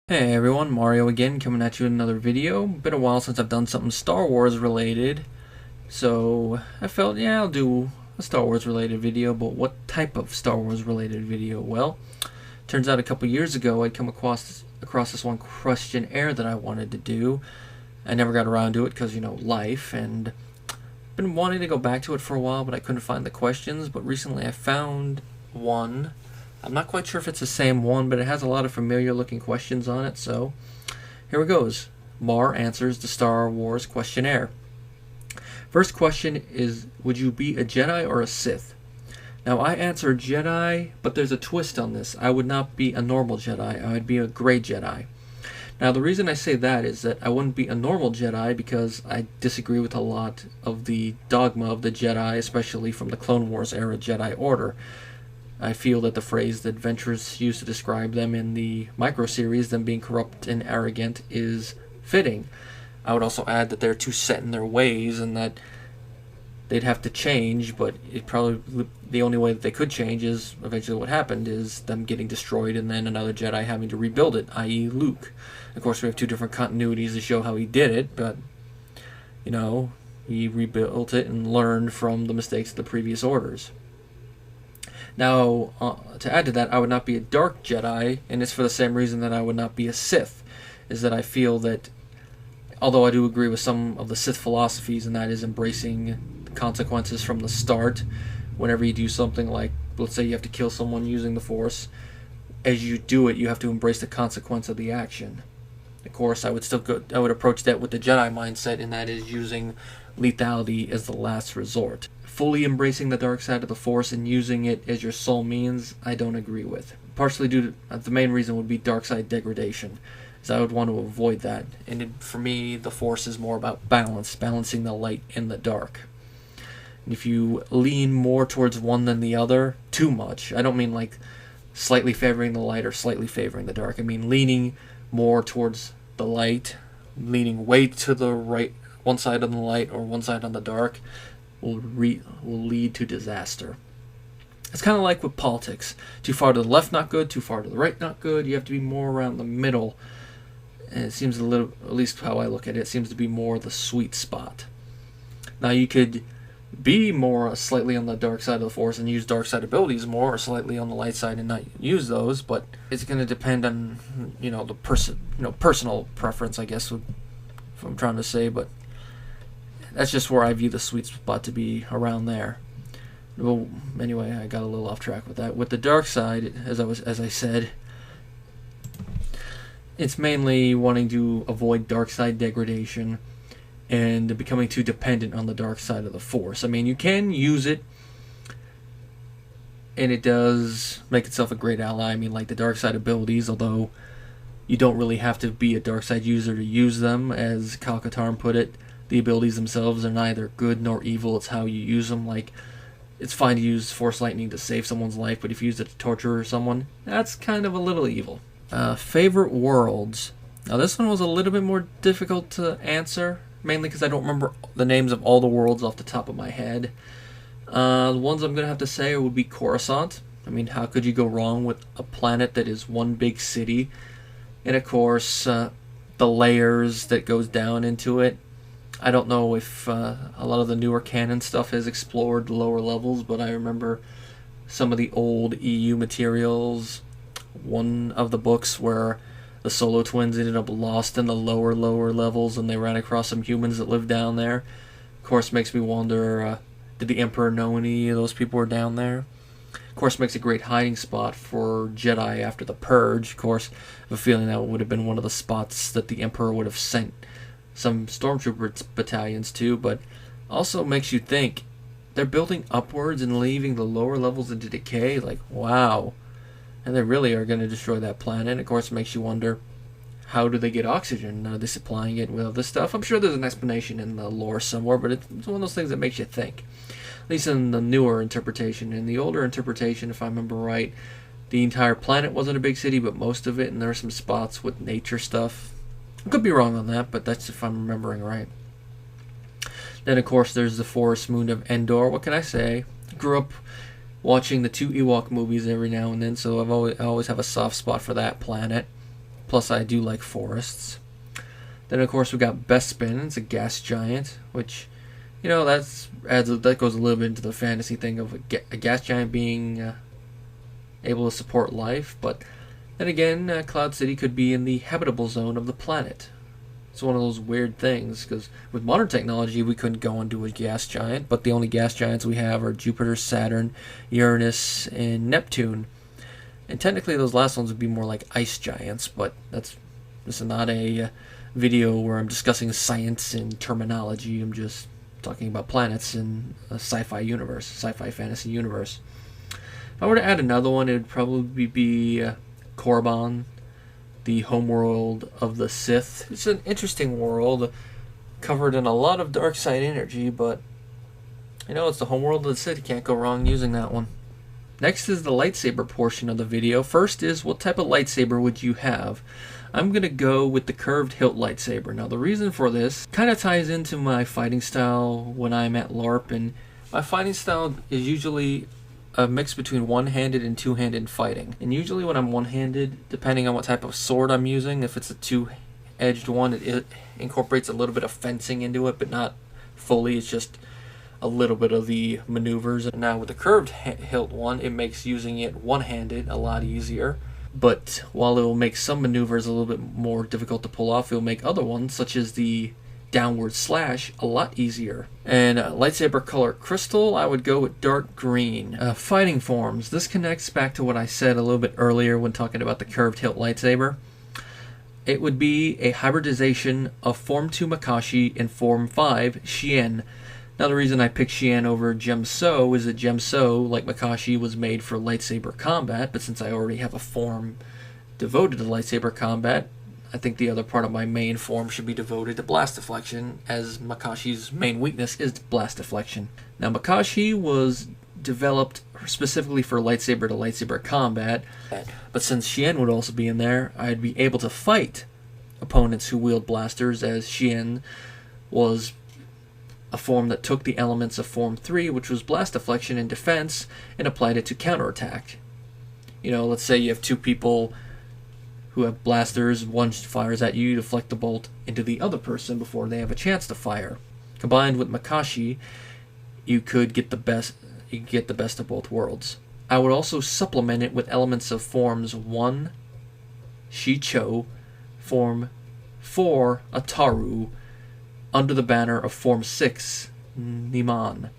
Hey everyone, Mario again, coming at you with another video. Been a while since I've done something Star Wars related, so I felt, yeah, I'll do a Star Wars related video, but what type of Star Wars related video? Well, turns out a couple years ago I'd come across this one questionnaire that I wanted to do. I never got around to it because, life, and been wanting to go back to it for a while, but I couldn't find the questions, but recently I found one. I'm not quite sure if it's the same one, but it has a lot of familiar looking questions on it, so here it goes. Mar answers the Star Wars questionnaire. First question is, would you be a Jedi or a Sith? Now I answer Jedi, but there's a twist on this. I would not be a normal Jedi, I would be a gray Jedi. Now the reason I say that is that I wouldn't be a normal Jedi because I disagree with a lot of the dogma of the Jedi, especially from the Clone Wars era Jedi Order. I feel that the phrase that Ventress used to describe them in the micro-series, them being corrupt and arrogant, is fitting. I would also add that they're too set in their ways and that they'd have to change, but it probably the only way that they could change is eventually what happened is them getting destroyed and then another Jedi having to rebuild it, i.e. Luke. Of course, we have two different continuities to show how he did it, but, he rebuilt it and learned from the mistakes of the previous orders. Now, to add to that, I would not be a dark Jedi, and it's for the same reason that I would not be a Sith, is that I feel that, although I do agree with some of the Sith philosophies, and that is embracing the consequences from the start, whenever you do something like, let's say you have to kill someone using the Force, as you do it, you have to embrace the consequence of the action. Of course, I would approach that with the Jedi mindset, and that is using lethality as the last resort. Fully embracing the dark side of the Force and using it as your sole means, I don't agree with. Partially due to, the main reason would be dark side degradation, as I would want to avoid that. And for me, the Force is more about balancing the light and the dark. And if you lean more towards one than the other, too much, I don't mean like slightly favoring the light or slightly favoring the dark. I mean leaning more towards the light, leaning way to the right, one side on the light or one side on the dark, will lead to disaster. It's kind of like with politics. Too far to the left, not good. Too far to the right, not good. You have to be more around the middle. And it seems a little, at least how I look at it, it seems to be more the sweet spot. Now you could be more slightly on the dark side of the Force and use dark side abilities more, or slightly on the light side and not use those. But it's going to depend on the personal preference, I guess, what I'm trying to say. But that's just where I view the sweet spot to be, around there. Well, anyway, I got a little off track with that. With the dark side, as I said, it's mainly wanting to avoid dark side degradation and becoming too dependent on the dark side of the Force. I mean, you can use it, and it does make itself a great ally. I mean, like the dark side abilities, although you don't really have to be a dark side user to use them, as Kyle Katarn put it. The abilities themselves are neither good nor evil, it's how you use them. Like, it's fine to use Force Lightning to save someone's life, but if you use it to torture someone, that's kind of a little evil. Favorite worlds. Now this one was a little bit more difficult to answer, mainly because I don't remember the names of all the worlds off the top of my head. The ones I'm going to have to say would be Coruscant. I mean, how could you go wrong with a planet that is one big city? And of course, the layers that goes down into it. I don't know if a lot of the newer canon stuff has explored lower levels, but I remember some of the old EU materials. One of the books where the Solo twins ended up lost in the lower levels and they ran across some humans that lived down there. Of course, makes me wonder, did the Emperor know any of those people were down there? Of course, makes a great hiding spot for Jedi after the Purge. Of course, I have a feeling that would have been one of the spots that the Emperor would have sent some stormtrooper battalions too, but also makes you think they're building upwards and leaving the lower levels into decay. Like, wow. And they really are going to destroy that planet. And of course, it makes you wonder, how do they get oxygen? Are they supplying it with this stuff? I'm sure there's an explanation in the lore somewhere, but it's one of those things that makes you think. At least in the newer interpretation. In the older interpretation, if I remember right, the entire planet wasn't a big city, but most of it, and there were some spots with nature stuff. I could be wrong on that, but that's if I'm remembering right. Then, of course, there's the forest moon of Endor. What can I say? I grew up watching the two Ewok movies every now and then, so I always have a soft spot for that planet. Plus, I do like forests. Then, of course, we got Bespin. It's a gas giant, which, that goes a little bit into the fantasy thing of a gas giant being able to support life. But then again, Cloud City could be in the habitable zone of the planet. It's one of those weird things, because with modern technology, we couldn't go into a gas giant, but the only gas giants we have are Jupiter, Saturn, Uranus, and Neptune. And technically, those last ones would be more like ice giants, but this is not a video where I'm discussing science and terminology. I'm just talking about planets in a sci-fi fantasy universe. If I were to add another one, it would probably be Korriban, the homeworld of the Sith. It's an interesting world, covered in a lot of dark side energy, but it's the homeworld of the Sith. You can't go wrong using that one. Next is the lightsaber portion of the video. First is, what type of lightsaber would you have? I'm going to go with the curved hilt lightsaber. Now, the reason for this kind of ties into my fighting style when I'm at LARP, and my fighting style is usually a mix between one-handed and two-handed fighting. And usually when I'm one-handed, depending on what type of sword I'm using, if it's a two-edged one, it incorporates a little bit of fencing into it, but not fully. It's just a little bit of the maneuvers. Now with the curved hilt one, it makes using it one-handed a lot easier. But while it will make some maneuvers a little bit more difficult to pull off, it will make other ones, such as the downward slash, a lot easier. And lightsaber color crystal, I would go with dark green. Fighting forms. This connects back to what I said a little bit earlier when talking about the curved hilt lightsaber. It would be a hybridization of Form 2 Makashi and Form 5 Shien. Now, the reason I picked Shien over Gemso is that Gemso, like Makashi, was made for lightsaber combat, but since I already have a form devoted to lightsaber combat, I think the other part of my main form should be devoted to blast deflection, as Makashi's main weakness is blast deflection. Now, Makashi was developed specifically for lightsaber to lightsaber combat, but since Shien would also be in there, I'd be able to fight opponents who wield blasters, as Shien was a form that took the elements of Form 3, which was blast deflection and defense, and applied it to counterattack. Let's say you have two people who have blasters, one fires at you, deflect the bolt into the other person before they have a chance to fire. Combined with Makashi, you could get the best of both worlds. I would also supplement it with elements of Forms 1, Shicho, Form 4, Ataru, under the banner of Form 6, Niman.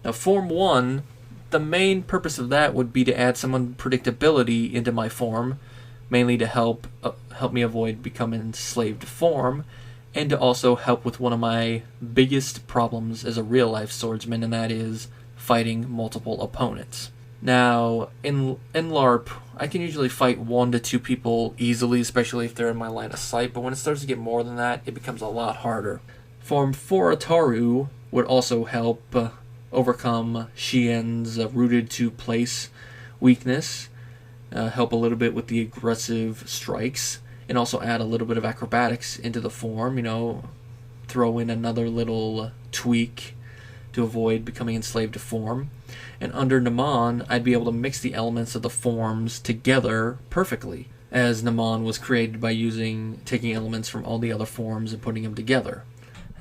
Now, Form 1, the main purpose of that would be to add some unpredictability into my form, mainly to help me avoid becoming enslaved form, and to also help with one of my biggest problems as a real-life swordsman, and that is fighting multiple opponents. Now, in LARP, I can usually fight 1 to 2 people easily, especially if they're in my line of sight, but when it starts to get more than that, it becomes a lot harder. Form 4 Ataru would also help overcome Shien's rooted to place weakness, help a little bit with the aggressive strikes, and also add a little bit of acrobatics into the form, throw in another little tweak to avoid becoming enslaved to form. And under Naman, I'd be able to mix the elements of the forms together perfectly, as Naman was created by taking elements from all the other forms and putting them together.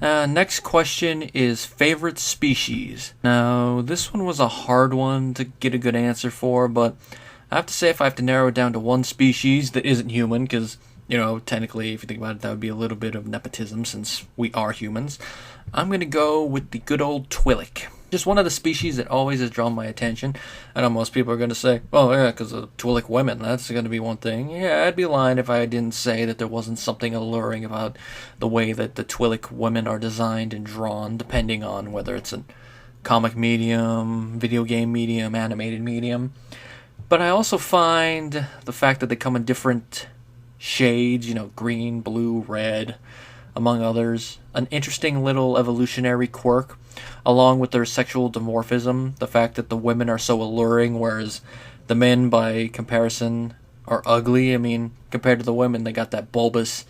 Next question is favorite species. Now, this one was a hard one to get a good answer for, but I have to say if I have to narrow it down to one species that isn't human, because, technically, if you think about it, that would be a little bit of nepotism since we are humans, I'm going to go with the good old Twi'lek. Just one of the species that always has drawn my attention. I know most people are going to say, well, yeah, because of Twi'lek women, that's going to be one thing. Yeah, I'd be lying if I didn't say that there wasn't something alluring about the way that the Twi'lek women are designed and drawn, depending on whether it's a comic medium, video game medium, animated medium. But I also find the fact that they come in different shades, green, blue, red, among others, an interesting little evolutionary quirk, along with their sexual dimorphism, the fact that the women are so alluring, whereas the men, by comparison, are ugly. I mean, compared to the women, they got that bulbous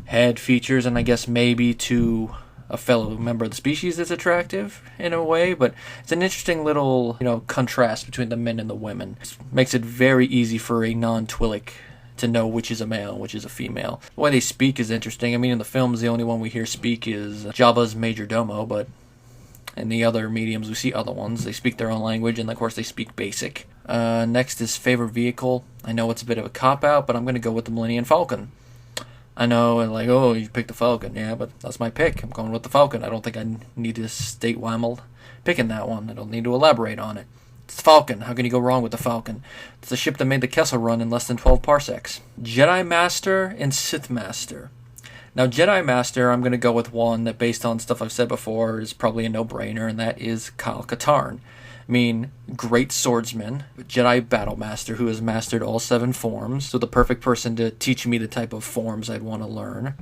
head features, and I guess maybe to a fellow member of the species it's attractive in a way, but it's an interesting little, contrast between the men and the women. It makes it very easy for a non-Twi'lek to know which is a male and which is a female. The way they speak is interesting. I mean, in the films, the only one we hear speak is Jabba's major domo, but in the other mediums, we see other ones. They speak their own language, and of course, they speak basic. Next is favorite vehicle. I know it's a bit of a cop-out, but I'm going to go with the Millennium Falcon. I know, and like, oh, you picked the Falcon. Yeah, but that's my pick. I'm going with the Falcon. I don't think I need to state why I'm picking that one. I don't need to elaborate on it. It's the Falcon. How can you go wrong with the Falcon? It's the ship that made the Kessel Run in less than 12 parsecs. Jedi Master and Sith Master. Now, Jedi Master, I'm going to go with one that, based on stuff I've said before, is probably a no-brainer, and that is Kyle Katarn. I mean, great swordsman, Jedi Battle Master who has mastered all 7 forms, so the perfect person to teach me the type of forms I'd want to learn.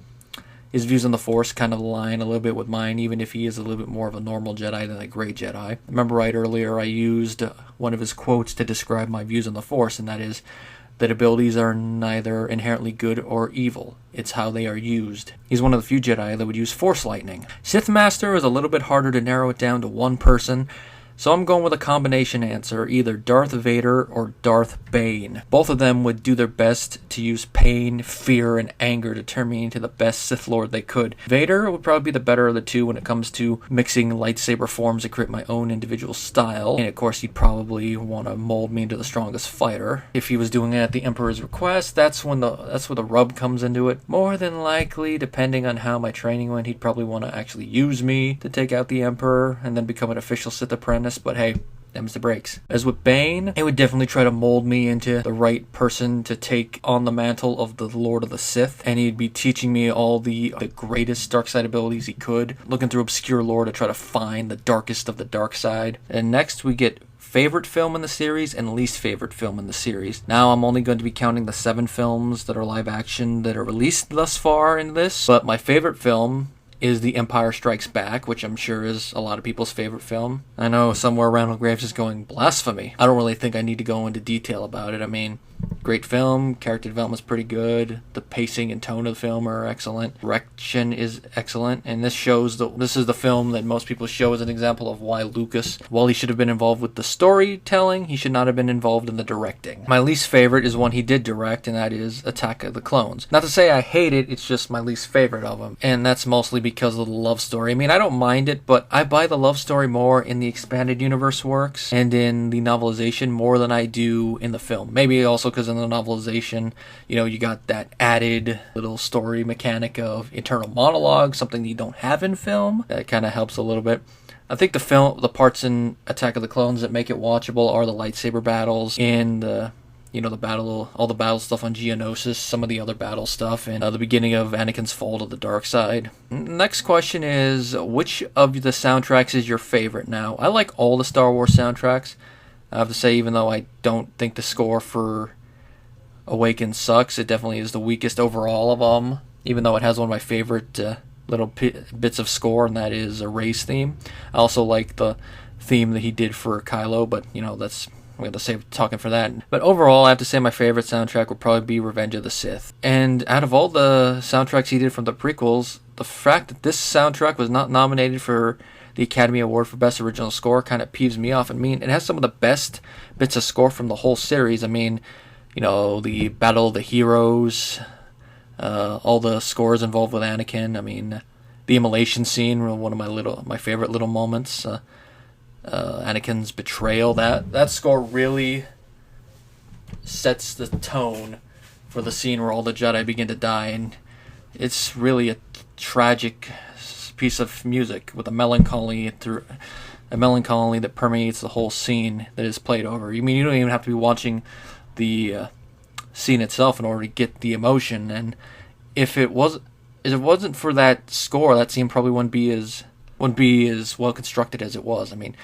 His views on the Force kind of align a little bit with mine, even if he is a little bit more of a normal Jedi than a great Jedi. Remember right earlier I used one of his quotes to describe my views on the Force, and that is that abilities are neither inherently good or evil. It's how they are used. He's one of the few Jedi that would use Force lightning. Sith Master is a little bit harder to narrow it down to one person, so I'm going with a combination answer, either Darth Vader or Darth Bane. Both of them would do their best to use pain, fear, and anger to turn me into the best Sith Lord they could. Vader would probably be the better of the two when it comes to mixing lightsaber forms to create my own individual style. And of course, he'd probably want to mold me into the strongest fighter. If he was doing it at the Emperor's request, that's where the rub comes into it. More than likely, depending on how my training went, he'd probably want to actually use me to take out the Emperor and then become an official Sith apprentice. But hey, them's the breaks. As with Bane, it would definitely try to mold me into the right person to take on the mantle of the Lord of the Sith, and he'd be teaching me all the greatest dark side abilities he could, looking through obscure lore to try to find the darkest of the dark side. And next we get favorite film in the series and least favorite film in the series. Now I'm only going to be counting the 7 films that are live action that are released thus far in this, but my favorite film is The Empire Strikes Back, which I'm sure is a lot of people's favorite film. I know somewhere Randall Graves is going, blasphemy. I don't really think I need to go into detail about it. I mean, great film, character development's pretty good, the pacing and tone of the film are excellent, direction is excellent, and this is the film that most people show as an example of why Lucas, while he should have been involved with the storytelling, he should not have been involved in the directing. My least favorite is one he did direct, and that is Attack of the Clones. Not to say I hate it, it's just my least favorite of them, and that's mostly because of the love story. I mean, I don't mind it, but I buy the love story more in the expanded universe works and in the novelization more than I do in the film. Maybe also because in the novelization, you got that added little story mechanic of internal monologue, something that you don't have in film. That kind of helps a little bit. I think the parts in Attack of the Clones that make it watchable are the lightsaber battles in the all the battle stuff on Geonosis, some of the other battle stuff, and the beginning of Anakin's fall to the dark side. Next question is, which of the soundtracks is your favorite? Now, I like all the Star Wars soundtracks. I have to say, even though I don't think the score for Awakens sucks, it definitely is the weakest overall of them, even though it has one of my favorite little bits of score, and that is a Rey's theme. I also like the theme that he did for Kylo, but I'm going to save talking for that. But overall, I have to say my favorite soundtrack would probably be Revenge of the Sith. And out of all the soundtracks he did from the prequels, the fact that this soundtrack was not nominated for the Academy Award for Best Original Score kind of peeves me off. I mean, it has some of the best bits of score from the whole series. I mean, the Battle of the Heroes, all the scores involved with Anakin. I mean, the immolation scene, one of my favorite little moments. Anakin's betrayal, that score really sets the tone for the scene where all the Jedi begin to die, and it's really a tragic piece of music with a melancholy that permeates the whole scene that is played over. I mean, you don't even have to be watching the scene itself in order to get the emotion, and if it wasn't for that score, that scene probably wouldn't be as well constructed as it was. I mean,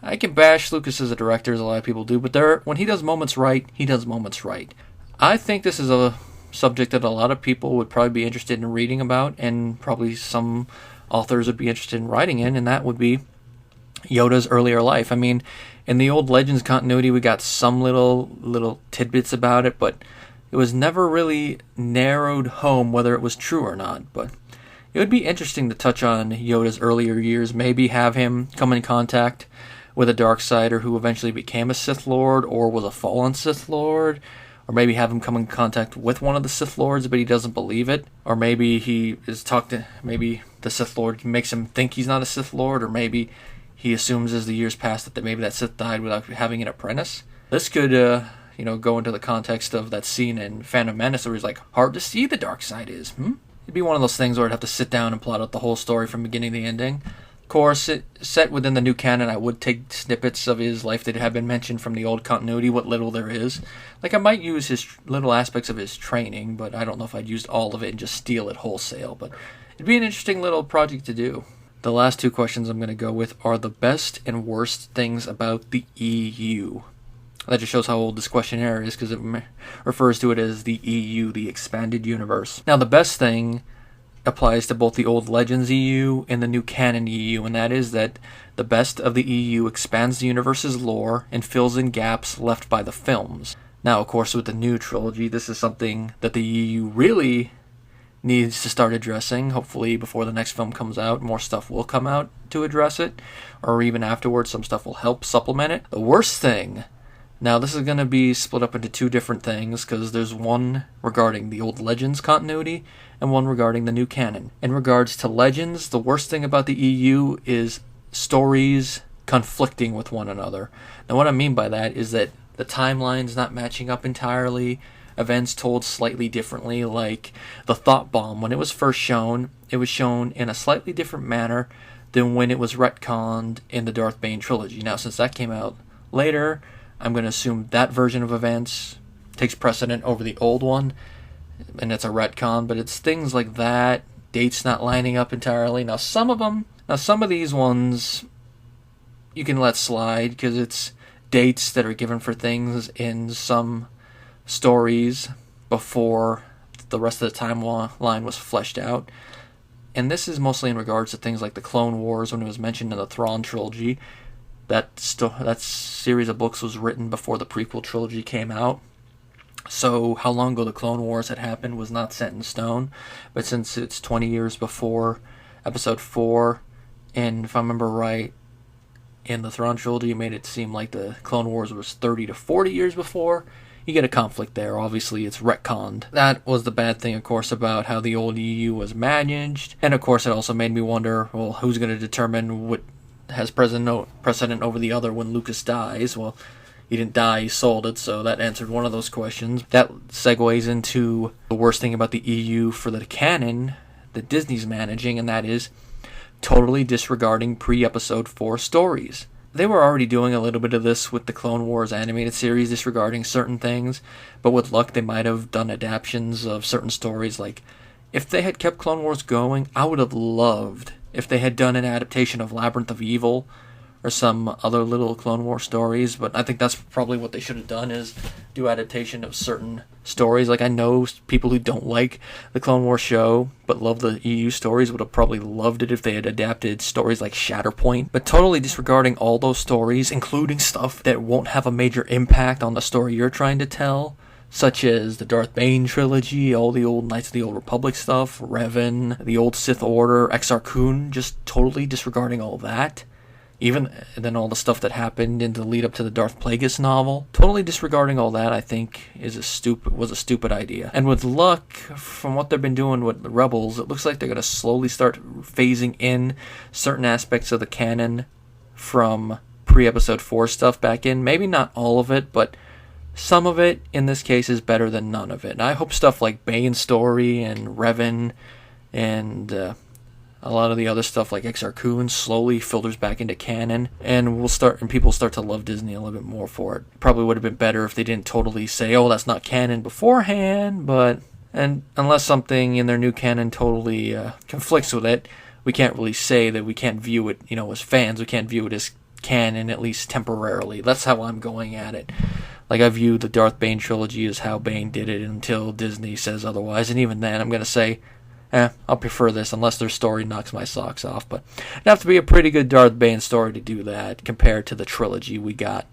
I can bash Lucas as a director, as a lot of people do, but when he does moments right, he does moments right. I think this is a subject that a lot of people would probably be interested in reading about, and probably some authors would be interested in writing in, and that would be Yoda's earlier life. I mean, in the old Legends continuity, we got some little tidbits about it, but it was never really narrowed home whether it was true or not. But it would be interesting to touch on Yoda's earlier years, maybe have him come in contact with a Darksider who eventually became a Sith Lord, or was a fallen Sith Lord, Or maybe have him come in contact with one of the Sith Lords, but he doesn't believe it. Or maybe maybe the Sith Lord makes him think he's not a Sith Lord, or maybe he assumes as the years pass that maybe that Sith died without having an apprentice. This could, go into the context of that scene in Phantom Menace where he's like, hard to see the dark side is, It'd be one of those things where I'd have to sit down and plot out the whole story from beginning to ending. Of course, set within the new canon, I would take snippets of his life that have been mentioned from the old continuity, what little there is. Like, I might use his little aspects of his training, but I don't know if I'd use all of it and just steal it wholesale. But it'd be an interesting little project to do. The last two questions I'm going to go with are the best and worst things about the EU. That just shows how old this questionnaire is, because it refers to it as the EU, the expanded universe. Now, the best thing applies to both the old Legends EU and the new canon EU, and that is that the best of the EU expands the universe's lore and fills in gaps left by the films. Now, of course, with the new trilogy, this is something that the EU really needs to start addressing. Hopefully, before the next film comes out, more stuff will come out to address it, or even afterwards, some stuff will help supplement it. The worst thing, now this is going to be split up into two different things, because there's one regarding the old Legends continuity, and one regarding the new canon. In regards to Legends, the worst thing about the EU is stories conflicting with one another. Now, what I mean by that is that the timeline's not matching up entirely, events told slightly differently, like the thought bomb. When it was first shown, it was shown in a slightly different manner than when it was retconned in the Darth Bane trilogy. Now, since that came out later, I'm going to assume that version of events takes precedent over the old one, and it's a retcon, but it's things like that, dates not lining up entirely. Now, some of these ones you can let slide, because it's dates that are given for things in some stories before the rest of the timeline was fleshed out. And this is mostly in regards to things like the Clone Wars, when it was mentioned in the Thrawn trilogy. That series of books was written before the prequel trilogy came out. So how long ago the Clone Wars had happened was not set in stone. But since it's 20 years before Episode 4, and if I remember right, in the Thrawn trilogy, it made it seem like the Clone Wars was 30 to 40 years before. You get a conflict there. Obviously, it's retconned. That was the bad thing, of course, about how the old EU was managed. And, of course, it also made me wonder, well, who's going to determine what has precedent over the other when Lucas dies? Well, he didn't die, he sold it, so that answered one of those questions. That segues into the worst thing about the EU for the canon that Disney's managing, and that is totally disregarding pre-Episode 4 stories. They were already doing a little bit of this with the Clone Wars animated series, disregarding certain things, but with luck they might have done adaptations of certain stories. Like, if they had kept Clone Wars going, I would have loved if they had done an adaptation of Labyrinth of Evil or some other little Clone Wars stories, but I think that's probably what they should have done, is do adaptation of certain stories. Like, I know people who don't like the Clone Wars show but love the EU stories would have probably loved it if they had adapted stories like Shatterpoint, but totally disregarding all those stories, including stuff that won't have a major impact on the story you're trying to tell, such as the Darth Bane trilogy, all the old Knights of the Old Republic stuff, Revan, the old Sith Order, Exar Kun, just totally disregarding all that. Even then, all the stuff that happened in the lead up to the Darth Plagueis novel, totally disregarding all that, I think was a stupid idea. And with luck, from what they've been doing with the Rebels, it looks like they're going to slowly start phasing in certain aspects of the canon from pre-Episode 4 stuff back in. Maybe not all of it, but some of it, in this case, is better than none of it. And I hope stuff like Bane's story and Revan and a lot of the other stuff like Exar Kun slowly filters back into canon, and people start to love Disney a little bit more for it. Probably would have been better if they didn't totally say, oh, that's not canon beforehand, and unless something in their new canon totally conflicts with it, we can't really say that we can't view it, as fans, we can't view it as canon, at least temporarily. That's how I'm going at it. Like, I view the Darth Bane trilogy as how Bane did it until Disney says otherwise, and even then I'm going to say, I'll prefer this unless their story knocks my socks off. But it'd have to be a pretty good Darth Bane story to do that compared to the trilogy we got.